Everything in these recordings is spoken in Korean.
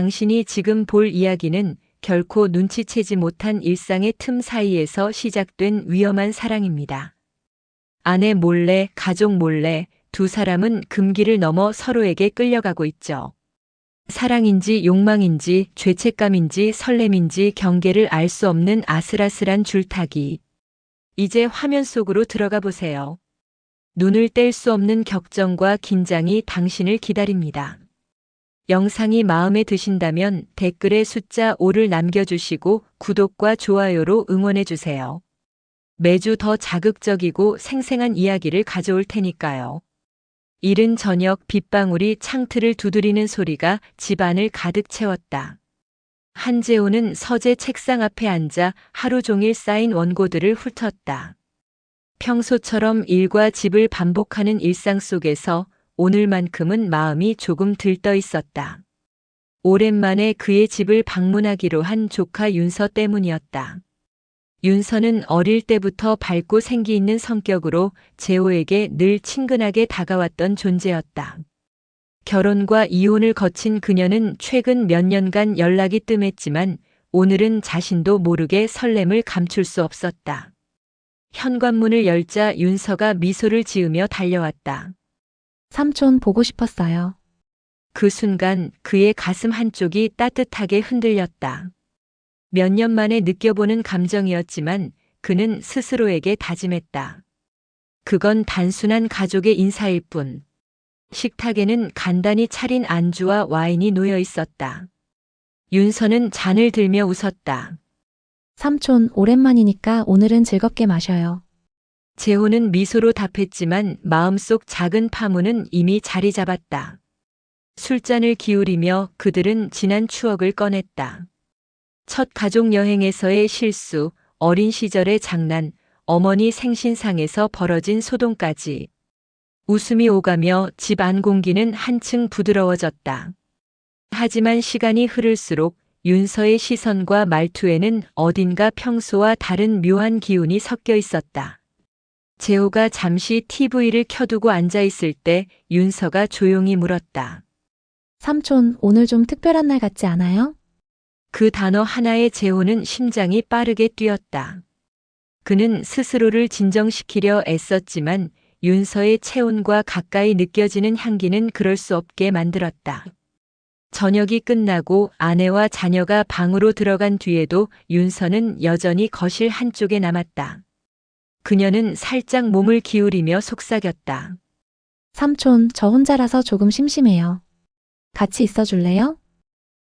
당신이 지금 볼 이야기는 결코 눈치채지 못한 일상의 틈 사이에서 시작된 위험한 사랑입니다. 아내 몰래, 가족 몰래 두 사람은 금기를 넘어 서로에게 끌려가고 있죠. 사랑인지 욕망인지 죄책감인지 설렘인지 경계를 알 수 없는 아슬아슬한 줄타기. 이제 화면 속으로 들어가 보세요. 눈을 뗄 수 없는 격정과 긴장이 당신을 기다립니다. 영상이 마음에 드신다면 댓글에 숫자 5를 남겨주시고 구독과 좋아요로 응원해주세요. 매주 더 자극적이고 생생한 이야기를 가져올 테니까요. 이른 저녁 빗방울이 창틀을 두드리는 소리가 집안을 가득 채웠다. 한재호는 서재 책상 앞에 앉아 하루 종일 쌓인 원고들을 훑었다. 평소처럼 일과 집을 반복하는 일상 속에서 오늘만큼은 마음이 조금 들떠 있었다. 오랜만에 그의 집을 방문하기로 한 조카 윤서 때문이었다. 윤서는 어릴 때부터 밝고 생기 있는 성격으로 재호에게 늘 친근하게 다가왔던 존재였다. 결혼과 이혼을 거친 그녀는 최근 몇 년간 연락이 뜸했지만 오늘은 자신도 모르게 설렘을 감출 수 없었다. 현관문을 열자 윤서가 미소를 지으며 달려왔다. 삼촌 보고 싶었어요. 그 순간 그의 가슴 한쪽이 따뜻하게 흔들렸다. 몇 년 만에 느껴보는 감정이었지만 그는 스스로에게 다짐했다. 그건 단순한 가족의 인사일 뿐. 식탁에는 간단히 차린 안주와 와인이 놓여 있었다. 윤서는 잔을 들며 웃었다. 삼촌 오랜만이니까 오늘은 즐겁게 마셔요. 재호는 미소로 답했지만 마음속 작은 파문은 이미 자리 잡았다. 술잔을 기울이며 그들은 지난 추억을 꺼냈다. 첫 가족 여행에서의 실수, 어린 시절의 장난, 어머니 생신상에서 벌어진 소동까지. 웃음이 오가며 집 안 공기는 한층 부드러워졌다. 하지만 시간이 흐를수록 윤서의 시선과 말투에는 어딘가 평소와 다른 묘한 기운이 섞여 있었다. 재호가 잠시 TV를 켜두고 앉아 있을 때 윤서가 조용히 물었다. 삼촌 오늘 좀 특별한 날 같지 않아요? 그 단어 하나에 재호는 심장이 빠르게 뛰었다. 그는 스스로를 진정시키려 애썼지만 윤서의 체온과 가까이 느껴지는 향기는 그럴 수 없게 만들었다. 저녁이 끝나고 아내와 자녀가 방으로 들어간 뒤에도 윤서는 여전히 거실 한쪽에 남았다. 그녀는 살짝 몸을 기울이며 속삭였다. 삼촌 저 혼자라서 조금 심심해요. 같이 있어 줄래요?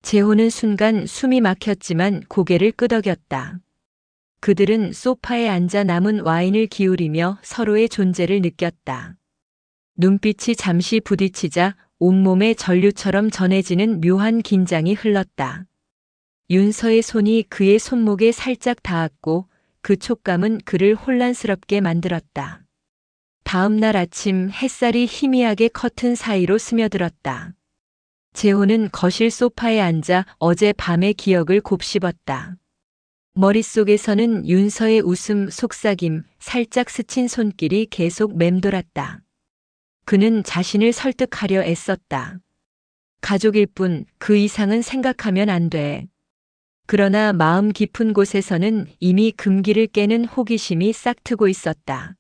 재호는 순간 숨이 막혔지만 고개를 끄덕였다. 그들은 소파에 앉아 남은 와인을 기울이며 서로의 존재를 느꼈다. 눈빛이 잠시 부딪히자 온몸에 전류처럼 전해지는 묘한 긴장이 흘렀다. 윤서의 손이 그의 손목에 살짝 닿았고 그 촉감은 그를 혼란스럽게 만들었다. 다음 날 아침 햇살이 희미하게 커튼 사이로 스며들었다. 재호는 거실 소파에 앉아 어제 밤의 기억을 곱씹었다. 머릿속에서는 윤서의 웃음, 속삭임, 살짝 스친 손길이 계속 맴돌았다. 그는 자신을 설득하려 애썼다. 가족일 뿐 그 이상은 생각하면 안 돼. 그러나 마음 깊은 곳에서는 이미 금기를 깨는 호기심이 싹트고 있었다.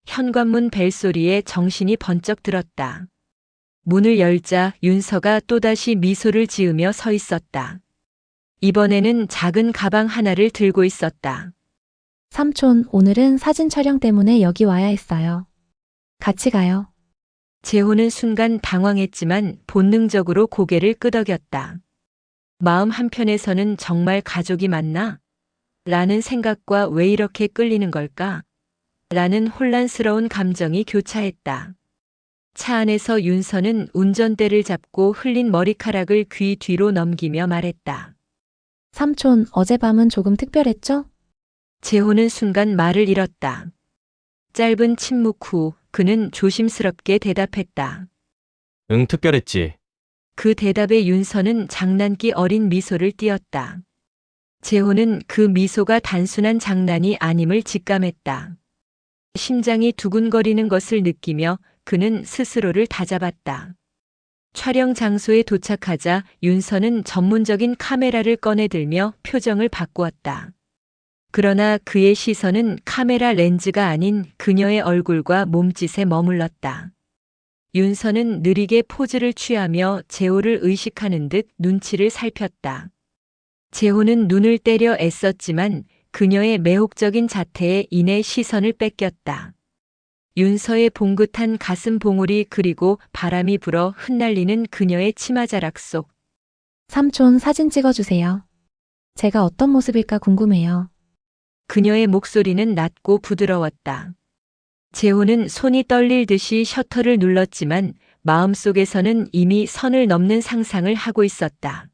현관문 벨소리에 정신이 번쩍 들었다. 문을 열자 윤서가 또다시 미소를 지으며 서 있었다. 이번에는 작은 가방 하나를 들고 있었다. 삼촌 오늘은 사진 촬영 때문에 여기 와야 했어요. 같이 가요. 재호는 순간 당황했지만 본능적으로 고개를 끄덕였다. 마음 한편에서는 정말 가족이 맞나? 라는 생각과 왜 이렇게 끌리는 걸까? 라는 혼란스러운 감정이 교차했다. 차 안에서 윤서는 운전대를 잡고 흘린 머리카락을 귀 뒤로 넘기며 말했다. 삼촌 어젯밤은 조금 특별했죠? 재호는 순간 말을 잃었다. 짧은 침묵 후 그는 조심스럽게 대답했다. 응, 특별했지. 그 대답에 윤서는 장난기 어린 미소를 띄었다. 재호는 그 미소가 단순한 장난이 아님을 직감했다. 심장이 두근거리는 것을 느끼며 그는 스스로를 다잡았다. 촬영 장소에 도착하자 윤서는 전문적인 카메라를 꺼내들며 표정을 바꾸었다. 그러나 그의 시선은 카메라 렌즈가 아닌 그녀의 얼굴과 몸짓에 머물렀다. 윤서는 느리게 포즈를 취하며 재호를 의식하는 듯 눈치를 살폈다. 재호는 눈을 때려 애썼지만 그녀의 매혹적인 자태에 인해 시선을 뺏겼다. 윤서의 봉긋한 가슴 봉우리 그리고 바람이 불어 흩날리는 그녀의 치마자락 속. 삼촌 사진 찍어주세요. 제가 어떤 모습일까 궁금해요. 그녀의 목소리는 낮고 부드러웠다. 재호는 손이 떨릴 듯이 셔터를 눌렀지만 마음속에서는 이미 선을 넘는 상상을 하고 있었다.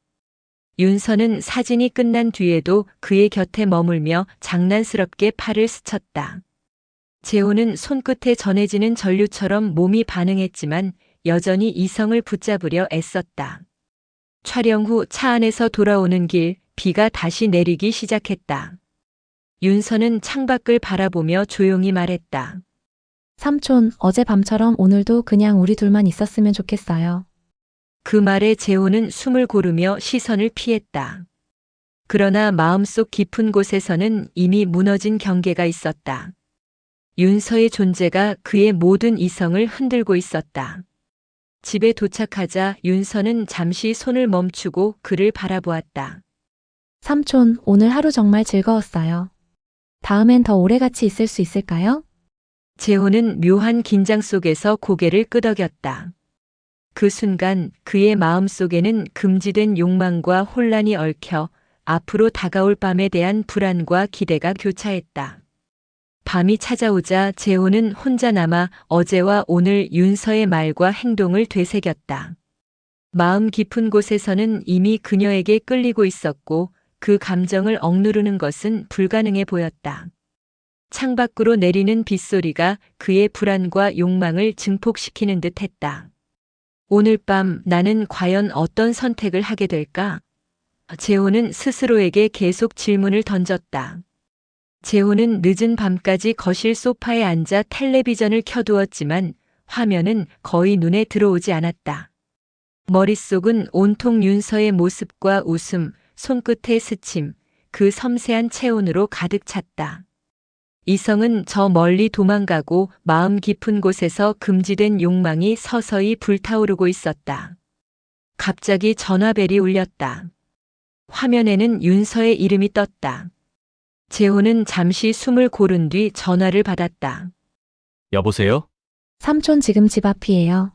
윤서는 사진이 끝난 뒤에도 그의 곁에 머물며 장난스럽게 팔을 스쳤다. 재호는 손끝에 전해지는 전류처럼 몸이 반응했지만 여전히 이성을 붙잡으려 애썼다. 촬영 후 차 안에서 돌아오는 길, 비가 다시 내리기 시작했다. 윤서는 창밖을 바라보며 조용히 말했다. 삼촌, 어젯밤처럼 오늘도 그냥 우리 둘만 있었으면 좋겠어요. 그 말에 재호는 숨을 고르며 시선을 피했다. 그러나 마음속 깊은 곳에서는 이미 무너진 경계가 있었다. 윤서의 존재가 그의 모든 이성을 흔들고 있었다. 집에 도착하자 윤서는 잠시 손을 멈추고 그를 바라보았다. 삼촌, 오늘 하루 정말 즐거웠어요. 다음엔 더 오래 같이 있을 수 있을까요? 재호는 묘한 긴장 속에서 고개를 끄덕였다. 그 순간 그의 마음속에는 금지된 욕망과 혼란이 얽혀 앞으로 다가올 밤에 대한 불안과 기대가 교차했다. 밤이 찾아오자 재호는 혼자 남아 어제와 오늘 윤서의 말과 행동을 되새겼다. 마음 깊은 곳에서는 이미 그녀에게 끌리고 있었고 그 감정을 억누르는 것은 불가능해 보였다. 창밖으로 내리는 빗소리가 그의 불안과 욕망을 증폭시키는 듯 했다. 오늘 밤 나는 과연 어떤 선택을 하게 될까? 재호는 스스로에게 계속 질문을 던졌다. 재호는 늦은 밤까지 거실 소파에 앉아 텔레비전을 켜두었지만 화면은 거의 눈에 들어오지 않았다. 머릿속은 온통 윤서의 모습과 웃음, 손끝의 스침, 그 섬세한 체온으로 가득 찼다. 이성은 저 멀리 도망가고 마음 깊은 곳에서 금지된 욕망이 서서히 불타오르고 있었다. 갑자기 전화벨이 울렸다. 화면에는 윤서의 이름이 떴다. 재호는 잠시 숨을 고른 뒤 전화를 받았다. 여보세요? 삼촌 지금 집 앞이에요.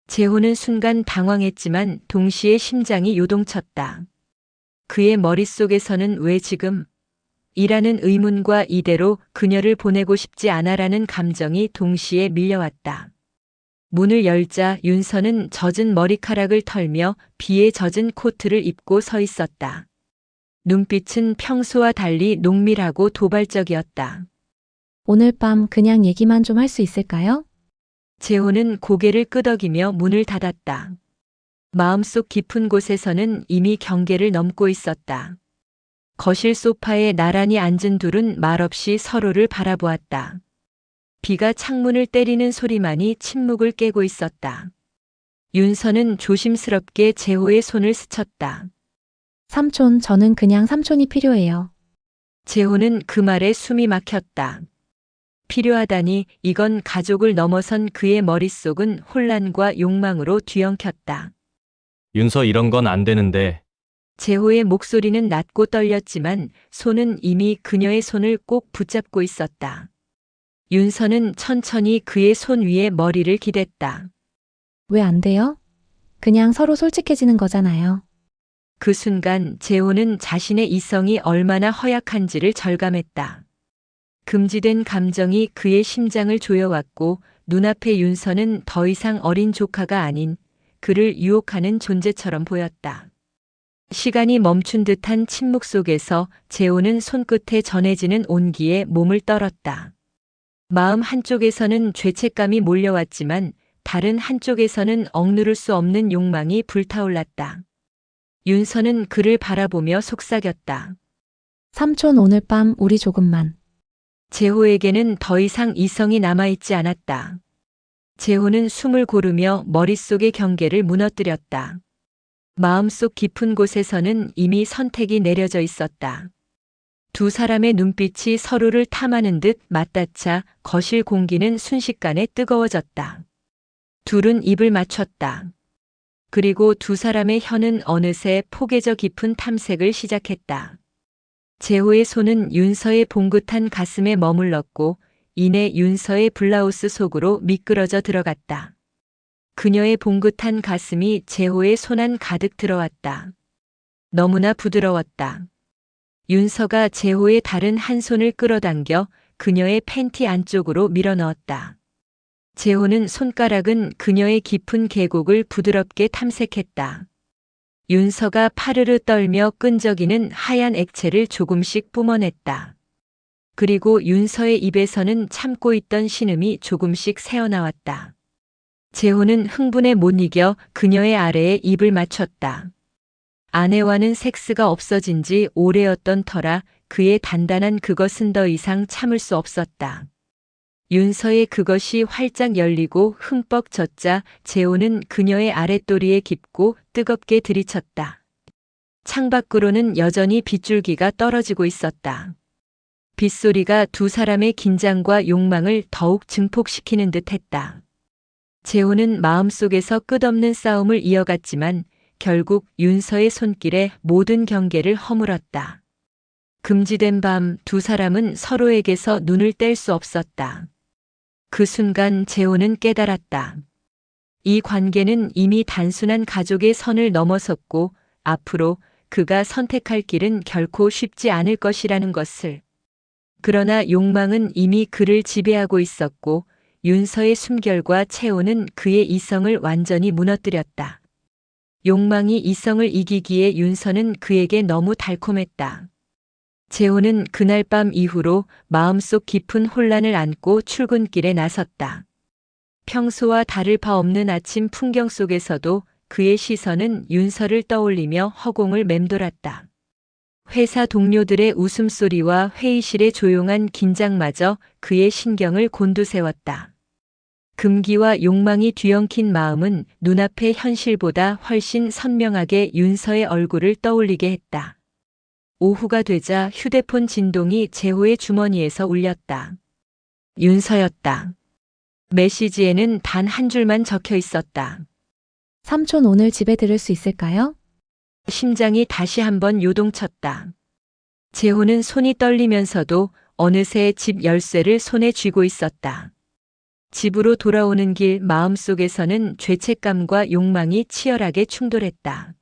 재호는 순간 당황했지만 동시에 심장이 요동쳤다. 그의 머릿속에서는 왜 지금? 이라는 의문과 이대로 그녀를 보내고 싶지 않아라는 감정이 동시에 밀려왔다. 문을 열자 윤서는 젖은 머리카락을 털며 비에 젖은 코트를 입고 서 있었다. 눈빛은 평소와 달리 농밀하고 도발적이었다. 오늘 밤 그냥 얘기만 좀 할 수 있을까요? 재호는 고개를 끄덕이며 문을 닫았다. 마음속 깊은 곳에서는 이미 경계를 넘고 있었다. 거실 소파에 나란히 앉은 둘은 말없이 서로를 바라보았다. 비가 창문을 때리는 소리만이 침묵을 깨고 있었다. 윤서는 조심스럽게 재호의 손을 스쳤다. 삼촌, 저는 그냥 삼촌이 필요해요. 재호는 그 말에 숨이 막혔다. 필요하다니 이건 가족을 넘어선 그의 머릿속은 혼란과 욕망으로 뒤엉켰다. 윤서 이런 건 안 되는데. 재호의 목소리는 낮고 떨렸지만 손은 이미 그녀의 손을 꼭 붙잡고 있었다. 윤서는 천천히 그의 손 위에 머리를 기댔다. 왜 안 돼요? 그냥 서로 솔직해지는 거잖아요. 그 순간 재호는 자신의 이성이 얼마나 허약한지를 절감했다. 금지된 감정이 그의 심장을 조여왔고 눈앞의 윤서는 더 이상 어린 조카가 아닌 그를 유혹하는 존재처럼 보였다. 시간이 멈춘 듯한 침묵 속에서 재호는 손끝에 전해지는 온기에 몸을 떨었다. 마음 한쪽에서는 죄책감이 몰려왔지만 다른 한쪽에서는 억누를 수 없는 욕망이 불타올랐다. 윤서는 그를 바라보며 속삭였다. 삼촌, 오늘 밤 우리 조금만. 재호에게는 더 이상 이성이 남아있지 않았다. 재호는 숨을 고르며 머릿속의 경계를 무너뜨렸다. 마음속 깊은 곳에서는 이미 선택이 내려져 있었다. 두 사람의 눈빛이 서로를 탐하는 듯 맞닿자 거실 공기는 순식간에 뜨거워졌다. 둘은 입을 맞췄다. 그리고 두 사람의 혀는 어느새 포개져 깊은 탐색을 시작했다. 재호의 손은 윤서의 봉긋한 가슴에 머물렀고 이내 윤서의 블라우스 속으로 미끄러져 들어갔다. 그녀의 봉긋한 가슴이 재호의 손 안 가득 들어왔다. 너무나 부드러웠다. 윤서가 재호의 다른 한 손을 끌어당겨 그녀의 팬티 안쪽으로 밀어넣었다. 재호는 손가락은 그녀의 깊은 계곡을 부드럽게 탐색했다. 윤서가 파르르 떨며 끈적이는 하얀 액체를 조금씩 뿜어냈다. 그리고 윤서의 입에서는 참고 있던 신음이 조금씩 새어나왔다. 재호는 흥분에 못 이겨 그녀의 아래에 입을 맞췄다. 아내와는 섹스가 없어진 지 오래였던 터라 그의 단단한 그것은 더 이상 참을 수 없었다. 윤서의 그것이 활짝 열리고 흠뻑 젖자 재호는 그녀의 아랫도리에 깊고 뜨겁게 들이쳤다. 창밖으로는 여전히 빗줄기가 떨어지고 있었다. 빗소리가 두 사람의 긴장과 욕망을 더욱 증폭시키는 듯 했다. 재호는 마음속에서 끝없는 싸움을 이어갔지만 결국 윤서의 손길에 모든 경계를 허물었다. 금지된 밤 두 사람은 서로에게서 눈을 뗄 수 없었다. 그 순간 재호는 깨달았다. 이 관계는 이미 단순한 가족의 선을 넘어섰고 앞으로 그가 선택할 길은 결코 쉽지 않을 것이라는 것을. 그러나 욕망은 이미 그를 지배하고 있었고 윤서의 숨결과 체온은 그의 이성을 완전히 무너뜨렸다. 욕망이 이성을 이기기에 윤서는 그에게 너무 달콤했다. 재호는 그날 밤 이후로 마음속 깊은 혼란을 안고 출근길에 나섰다. 평소와 다를 바 없는 아침 풍경 속에서도 그의 시선은 윤서를 떠올리며 허공을 맴돌았다. 회사 동료들의 웃음소리와 회의실의 조용한 긴장마저 그의 신경을 곤두세웠다. 금기와 욕망이 뒤엉킨 마음은 눈앞의 현실보다 훨씬 선명하게 윤서의 얼굴을 떠올리게 했다. 오후가 되자 휴대폰 진동이 재호의 주머니에서 울렸다. 윤서였다. 메시지에는 단 한 줄만 적혀 있었다. 삼촌 오늘 집에 들을 수 있을까요? 심장이 다시 한번 요동쳤다. 재호는 손이 떨리면서도 어느새 집 열쇠를 손에 쥐고 있었다. 집으로 돌아오는 길 마음속에서는 죄책감과 욕망이 치열하게 충돌했다.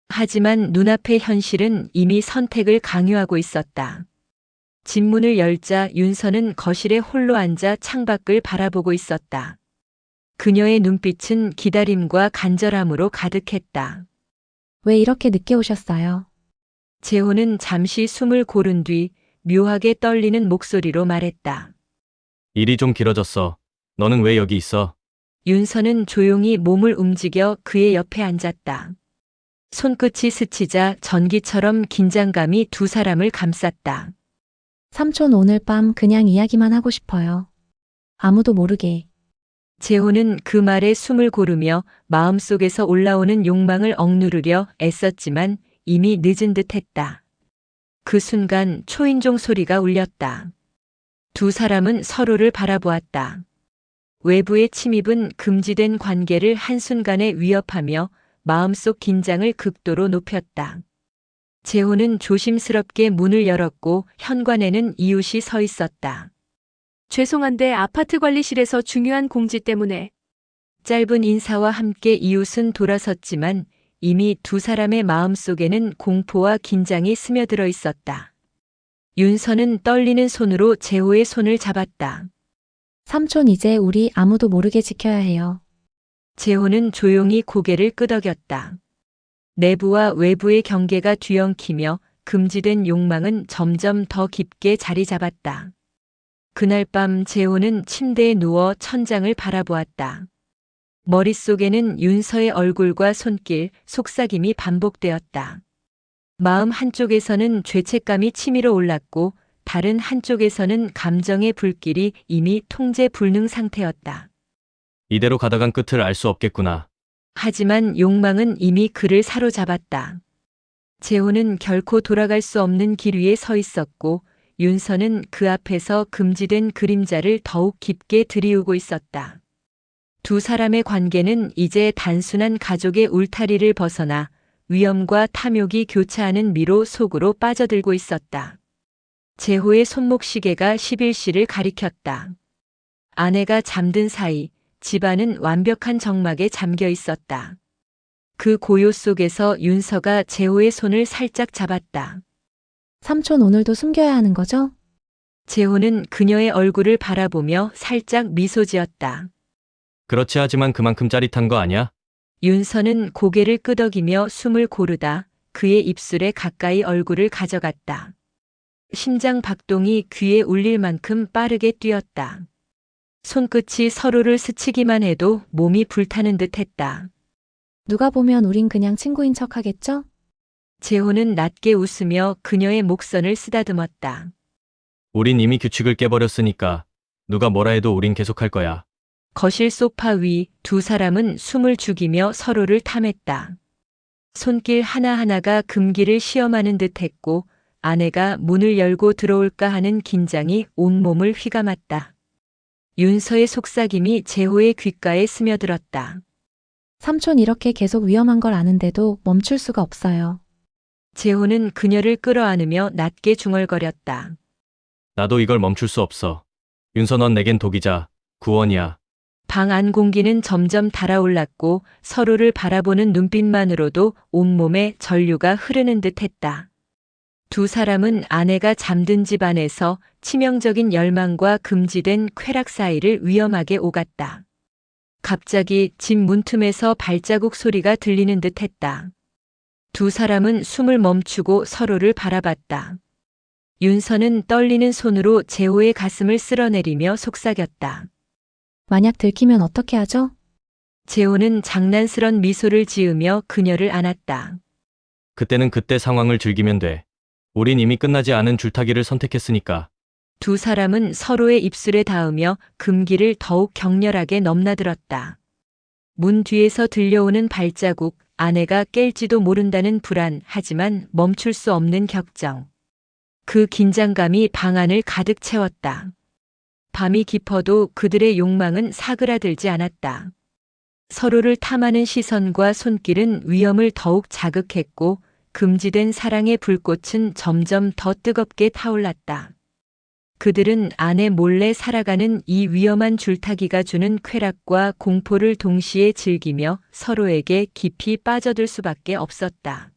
하지만 눈앞의 현실은 이미 선택을 강요하고 있었다. 집 문을 열자 윤서는 거실에 홀로 앉아 창밖을 바라보고 있었다. 그녀의 눈빛은 기다림과 간절함으로 가득했다. 왜 이렇게 늦게 오셨어요? 재호는 잠시 숨을 고른 뒤 묘하게 떨리는 목소리로 말했다. 일이 좀 길어졌어. 너는 왜 여기 있어? 윤서는 조용히 몸을 움직여 그의 옆에 앉았다. 손끝이 스치자 전기처럼 긴장감이 두 사람을 감쌌다. 삼촌 오늘 밤 그냥 이야기만 하고 싶어요. 아무도 모르게. 재호는 그 말에 숨을 고르며 마음속에서 올라오는 욕망을 억누르려 애썼지만 이미 늦은 듯 했다. 그 순간 초인종 소리가 울렸다. 두 사람은 서로를 바라보았다. 외부의 침입은 금지된 관계를 한순간에 위협하며 마음속 긴장을 극도로 높였다. 재호는 조심스럽게 문을 열었고 현관에는 이웃이 서 있었다. 죄송한데 아파트 관리실에서 중요한 공지 때문에. 짧은 인사와 함께 이웃은 돌아섰지만 이미 두 사람의 마음속에는 공포와 긴장이 스며들어 있었다. 윤서는 떨리는 손으로 재호의 손을 잡았다. 삼촌 이제 우리 아무도 모르게 지켜야 해요. 재호는 조용히 고개를 끄덕였다. 내부와 외부의 경계가 뒤엉키며 금지된 욕망은 점점 더 깊게 자리 잡았다. 그날 밤 재호는 침대에 누워 천장을 바라보았다. 머릿속에는 윤서의 얼굴과 손길, 속삭임이 반복되었다. 마음 한쪽에서는 죄책감이 치밀어 올랐고 다른 한쪽에서는 감정의 불길이 이미 통제 불능 상태였다. 이대로 가다간 끝을 알 수 없겠구나. 하지만 욕망은 이미 그를 사로잡았다. 재호는 결코 돌아갈 수 없는 길 위에 서 있었고 윤서는 그 앞에서 금지된 그림자를 더욱 깊게 들이우고 있었다. 두 사람의 관계는 이제 단순한 가족의 울타리를 벗어나 위험과 탐욕이 교차하는 미로 속으로 빠져들고 있었다. 재호의 손목시계가 11시를 가리켰다. 아내가 잠든 사이 집안은 완벽한 정막에 잠겨 있었다. 그 고요 속에서 윤서가 재호의 손을 살짝 잡았다. 삼촌 오늘도 숨겨야 하는 거죠? 재호는 그녀의 얼굴을 바라보며 살짝 미소 지었다. 그렇지 하지만 그만큼 짜릿한 거 아냐? 윤서는 고개를 끄덕이며 숨을 고르다 그의 입술에 가까이 얼굴을 가져갔다. 심장 박동이 귀에 울릴 만큼 빠르게 뛰었다. 손끝이 서로를 스치기만 해도 몸이 불타는 듯 했다. 누가 보면 우린 그냥 친구인 척 하겠죠? 재호는 낮게 웃으며 그녀의 목선을 쓰다듬었다. 우린 이미 규칙을 깨버렸으니까 누가 뭐라 해도 우린 계속할 거야. 거실 소파 위 두 사람은 숨을 죽이며 서로를 탐했다. 손길 하나하나가 금기를 시험하는 듯 했고 아내가 문을 열고 들어올까 하는 긴장이 온몸을 휘감았다. 윤서의 속삭임이 재호의 귓가에 스며들었다. 삼촌 이렇게 계속 위험한 걸 아는데도 멈출 수가 없어요. 재호는 그녀를 끌어안으며 낮게 중얼거렸다. 나도 이걸 멈출 수 없어. 윤서 넌 내겐 독이자 구원이야. 방 안 공기는 점점 달아올랐고 서로를 바라보는 눈빛만으로도 온몸에 전류가 흐르는 듯 했다. 두 사람은 아내가 잠든 집 안에서 치명적인 열망과 금지된 쾌락 사이를 위험하게 오갔다. 갑자기 집 문틈에서 발자국 소리가 들리는 듯 했다. 두 사람은 숨을 멈추고 서로를 바라봤다. 윤서는 떨리는 손으로 재호의 가슴을 쓸어내리며 속삭였다. 만약 들키면 어떻게 하죠? 재호는 장난스런 미소를 지으며 그녀를 안았다. 그때는 그때 상황을 즐기면 돼. 우린 이미 끝나지 않은 줄타기를 선택했으니까. 두 사람은 서로의 입술에 닿으며 금기를 더욱 격렬하게 넘나들었다. 문 뒤에서 들려오는 발자국, 아내가 깰지도 모른다는 불안, 하지만 멈출 수 없는 격정. 그 긴장감이 방 안을 가득 채웠다. 밤이 깊어도 그들의 욕망은 사그라들지 않았다. 서로를 탐하는 시선과 손길은 위험을 더욱 자극했고 금지된 사랑의 불꽃은 점점 더 뜨겁게 타올랐다. 그들은 아내 몰래 살아가는 이 위험한 줄타기가 주는 쾌락과 공포를 동시에 즐기며 서로에게 깊이 빠져들 수밖에 없었다.